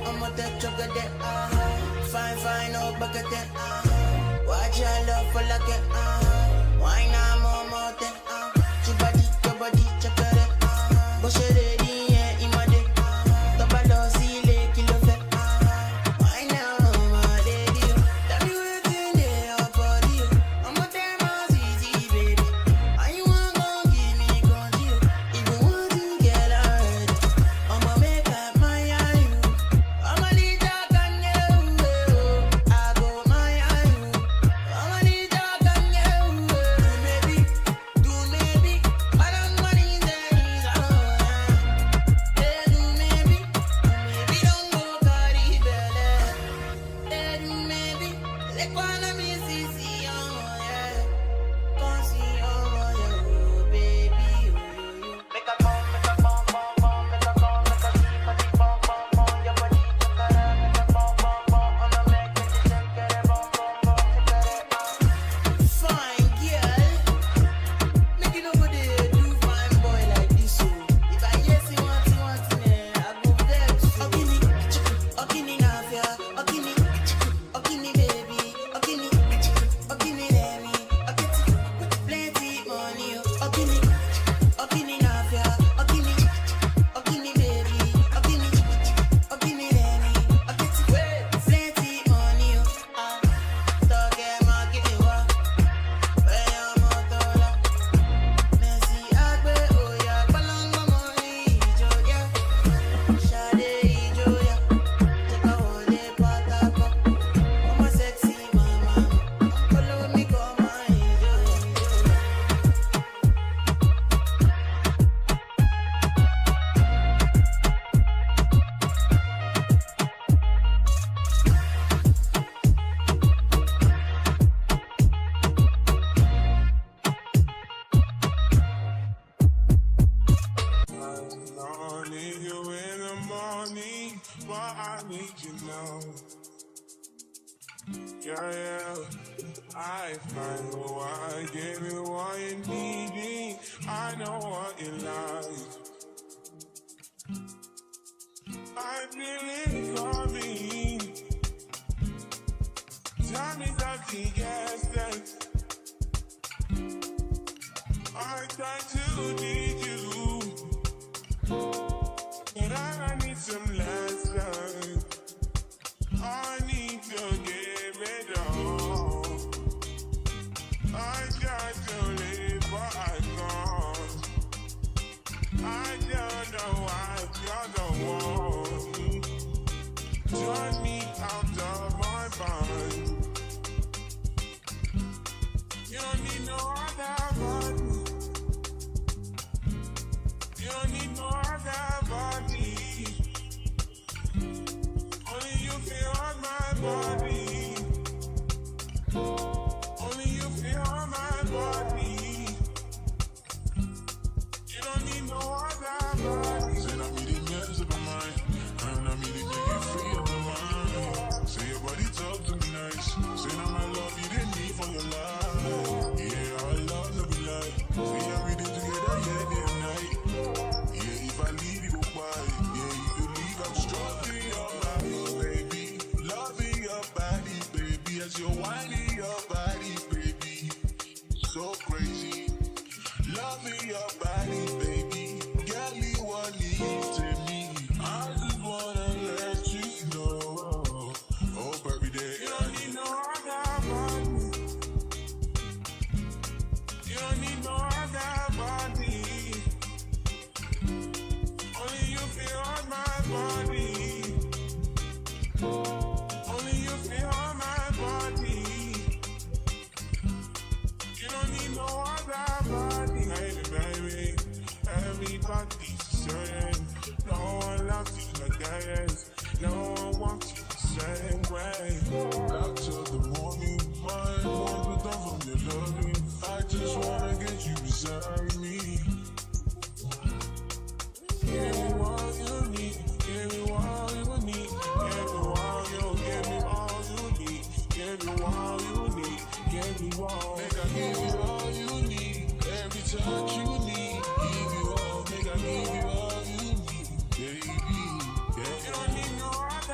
I'm a that chocolate, fine, no bucket, watch your love for like it, why not more, your body, chocolate, but she ready, yeah, in my day, top of the ceiling, kilo fat, why now, my lady, tell me what's in your body, I'm a damn easy, baby, and you want to give me control, even want to get hurt, I'ma make up my you, I'ma need your gun, I go my you, I'ma need your gun, do maybe, I don't money in there, do maybe don't go carry belly, do maybe, like one of me see, yeah, come see, baby, make a come, make a come, make a come, make a keep a deep bum, your body, make a bum, I'ma make it shake it, bum, fine girl, make it over there, do fine boy like this, so if I hear see want I go vex. Okini nafia, okini baby, okini let me, plenty money, okini nafia, okini baby, okini let me, plenty money, toge makiwa, motola, Messi agbe oya, palangba money, joya, shade joya, cheka wole patako, mama sexy mama, follow me come on, joya. I need you in the morning, but I need you now. Yeah, I find why I give you what you need. I know what you like. I feel it coming. Tell me something, yes, yes. I try to need you, but I need some lessons. I need to give it all. I got to live, but I can't. I don't know why you're the one. Turn me out of my mind. You don't need no other body. You don't need no other body. Only you feel on my body. Only you feel on my body. You don't need no other body. Say not me the mess of my mind. And not me to make you free of my mind. Say your body talk to me nice. Say now my love you didn't need for your life. Yeah, our love no be like. Say everything together, yeah, day and night. Yeah, if I leave you go quiet. Yeah, you could leave, I'm struggling your body, baby. Loving your body, baby. As you're whining your body, baby. So crazy. Loving your body, baby. Get me what needs to me. I just wanna let you know. Hope every day. You don't need no other body. You don't need no other body. Only you feel on my body. Only you feel on my body. You don't need no other body. Baby, everybody's saying no one loves you like that. No one wants you the same way. After the morning, my mind was done from your loving. I just wanna get you beside me. Give me what you need. Give me what you need. Give me what you give me all you need. Give me what you need. Give me what. Make I give you all you need. Every touch you need. Give you all. Make I give you all you need, baby. Yeah. You don't need no other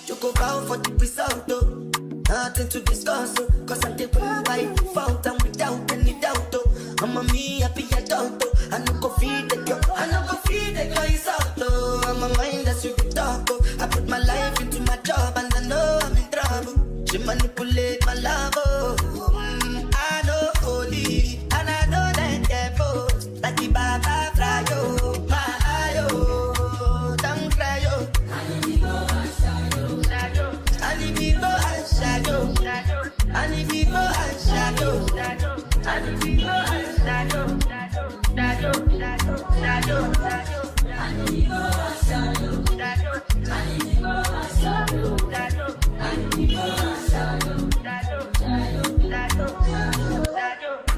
You go bow for the result, though. Nothing to discuss, oh. Cause I did win by default and without any doubt, oh. I'm a me happy adult, oh. I no go feed the girl, I no go feed the girl, it's out, oh. I'm a mind that's you talk, oh. I put my life into my job and I know I'm in trouble. She manipulate my love, oh. I know holy, and I know that devil. Like the Baba fly, oh. My eye, oh. Don't cry, oh. And if you go and shadow, and if you go and shadow, and if you go and shadow, and if you go and shadow, and if you go and shadow, and if you go and shadow, and if you go and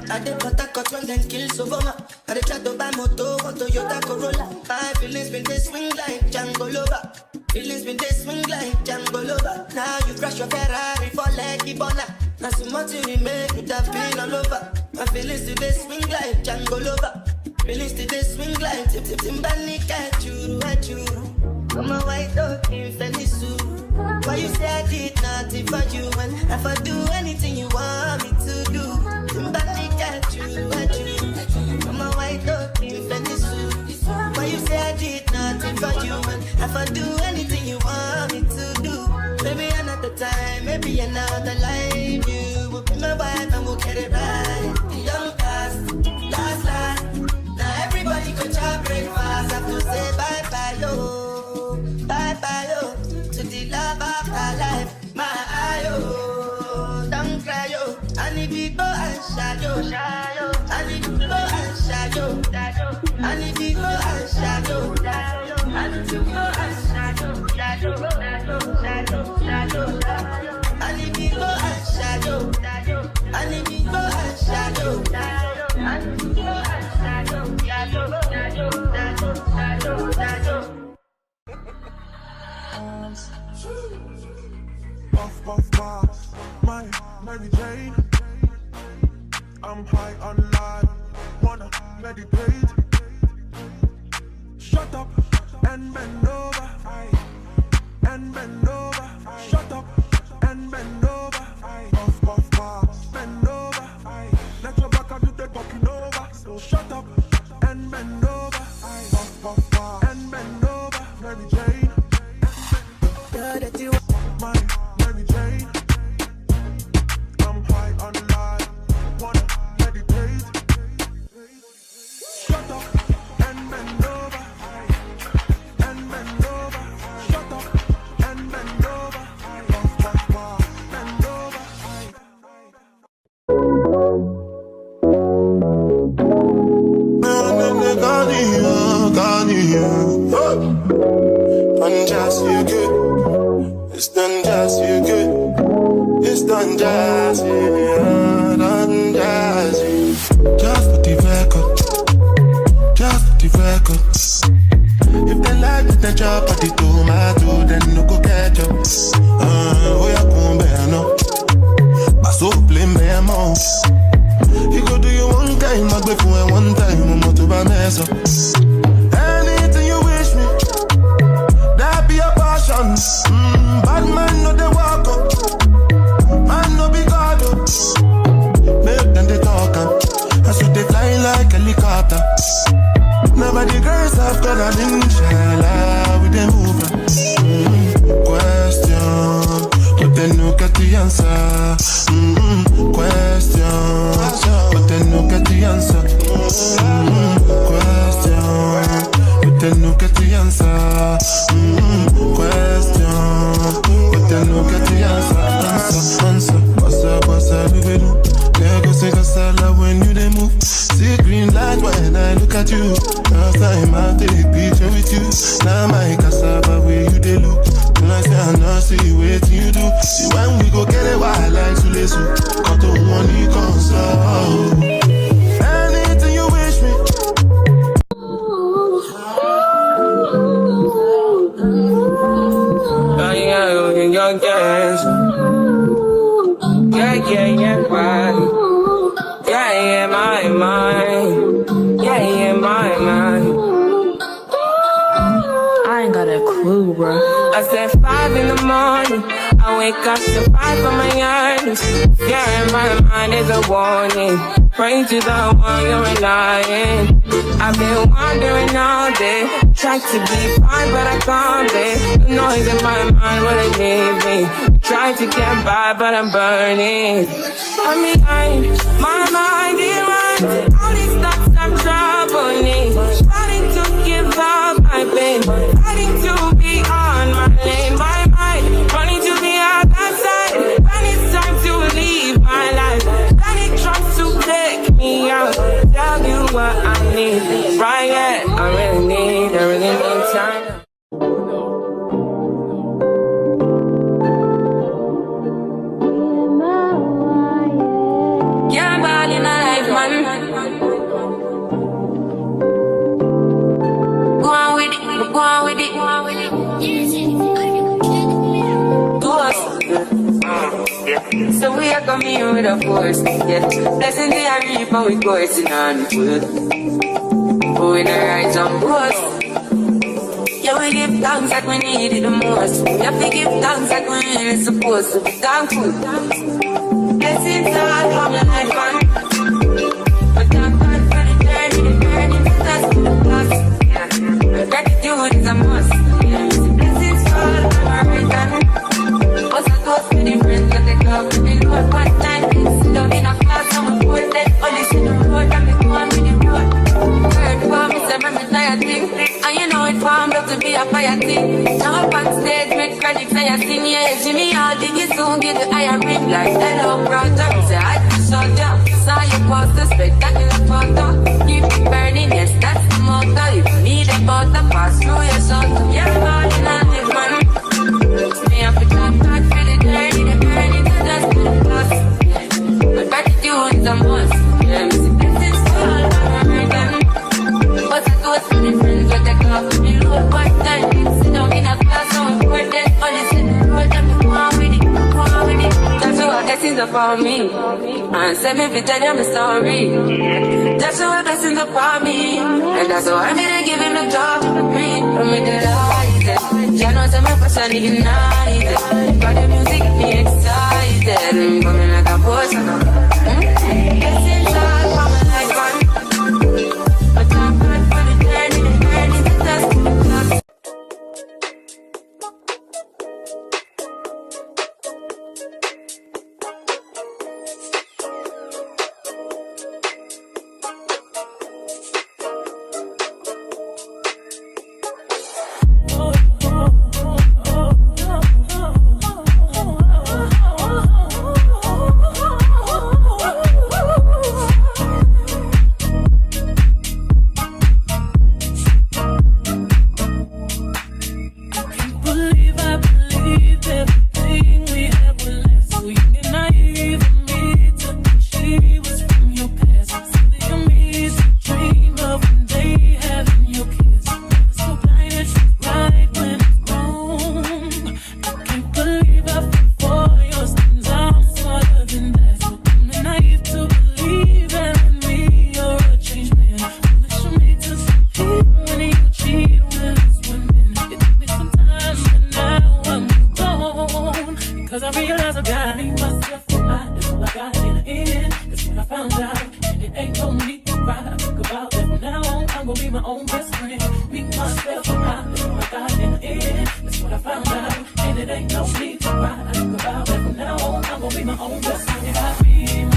I did cut when them kills over my. I did try to buy moto, or Toyota Corolla. My feelings been they swing like Django Lover. Feelings been they swing like Django Lover. Now you crash your Ferrari for Lucky Bona. Now so much you make with that pain all over. My feelings today swing like Django Lover. Feelings today swing like Timbani at you. I'm a white dog in Fenisu. Why you say I did nothing for you? And if I do anything you want me to do, Timbani at you. I'm a white dog in Fenisu. Why you say I did nothing for you? And if I do anything you want me to do, maybe another time, maybe another life, you will be my wife and we'll get it right. The young past, last. Now everybody go to breakfast. Have to say bye-bye, yo. Bye-bye, yo. To the love of our life. My eye, yo. Don't cry, yo. And if you go and shadow, and if you go and shadow, and if you go and shadow, and if you go and shadow, and if you go and shadow, and if you go and shadow, and if you go and shadow. Puff, my Mary Jane. I'm high on life, wanna meditate. Shut up and bend over, and bend over. Shut up and bend over. Puff, bend over. Let your back do the talking over. So shut up and bend over. Puff, and bend over. Mary Jane. My Mary Jane. I'm high on life, wanna meditate. Shut up and bend over, and bend over. Shut up and bend over, bend over. Unjust, you good. It's done just you good. It's done just yeah, done just you. Just for the record. Just for the record. If they like the job at the tomato, then no go catch up. Oh yeah, come bear no. I so blame me more. You go do you one time, I go for one time, I'm not to mess up. Anything you wish me, that be a passion. Bad man no they walk up, man no be God up. Make them they talk up, I should they fly like helicopter. Nobody girls have got an inshallah with them over. Question, but they no get the answer. Question, but they no get the answer. Question, but they no get the answer. Question, but they no get the answer. Answer, bossa, do we do? There go sing a salad when you they move. See green light when I look at you. Last time I take picture with you. Now my cassava where you they look. When I say I not see what you do. See when we go get it wild like Sulesu. Got to money console. Anything you wish me. Young gas. Yeah, right. Yeah, my mind. Yeah, clue, bro. I said 5 in the morning. I wake up to 5 for my earnings. Yeah, in my mind is a warning. Pray to the one you're relying. I've been wandering all day. Tried to be fine, but I can't be. The noise in my mind wouldn't leave me. Tried to get by, but I'm burning. I'm behind, my mind is run. All these thoughts I'm troubling. Starting to give up my pain. Fighting to be on my lane. My mind running to the other side. When it's time to leave my life, then it tries to take me out. Tell you what I need. Right, yeah, I really need time. Yeah, ball in my life, man. Go on with it, go on with it, go on with it. Do us. So we are coming with a force, yeah. Blessing the reap and we coursing on foot. We the rise on boss. Yeah, we give thanks like we need it the most. We have to give thanks like we really supposed to be thankful. Blessings all from the life, man. But thank God for the journey that's to the plus. Yeah, gratitude is a must. Yeah, blessings fall from our right hand. Us a toast to the friends that they come to the Lord. One time, sit down in a class and we put that all this in the road and we go on with the road. Heard for me, say me tired thing. And you know it formed up to be a fire thing. Now up on stage, make credit say I sing. Yeah, Jimmy, I'll dig it soon, get the iron ring. Like hello, brother, say I just shut down. Saw you post a spectacular photo. Keep it burning, yes, that's the motto. If you need a butter, pass through your son. Yeah, falling on this man. Me have to come back for the journey, the burning to just to the plus. But gratitude is a must. Yeah, me see blessings fall from my right. But I go to the friends that they come to the road. One time, sit down in a class and we pour that all this in the road and we go on with it, go on with it. That's what blessings are for me. And say me if you tell them the story. That's what blessings are for me. And that's why I'm gonna give him the job to breathe. From me delighted. You know some of us are ignited. Got the music get me excited. I'm coming like a boss. Blessings all for my life, man. But I'm good for the journey to test the plus. I'm gonna be my own best friend. Be myself and I live like I in the end. That's what I found out. And it ain't no need to cry. About that from now on, I'm gonna be my own best friend. I be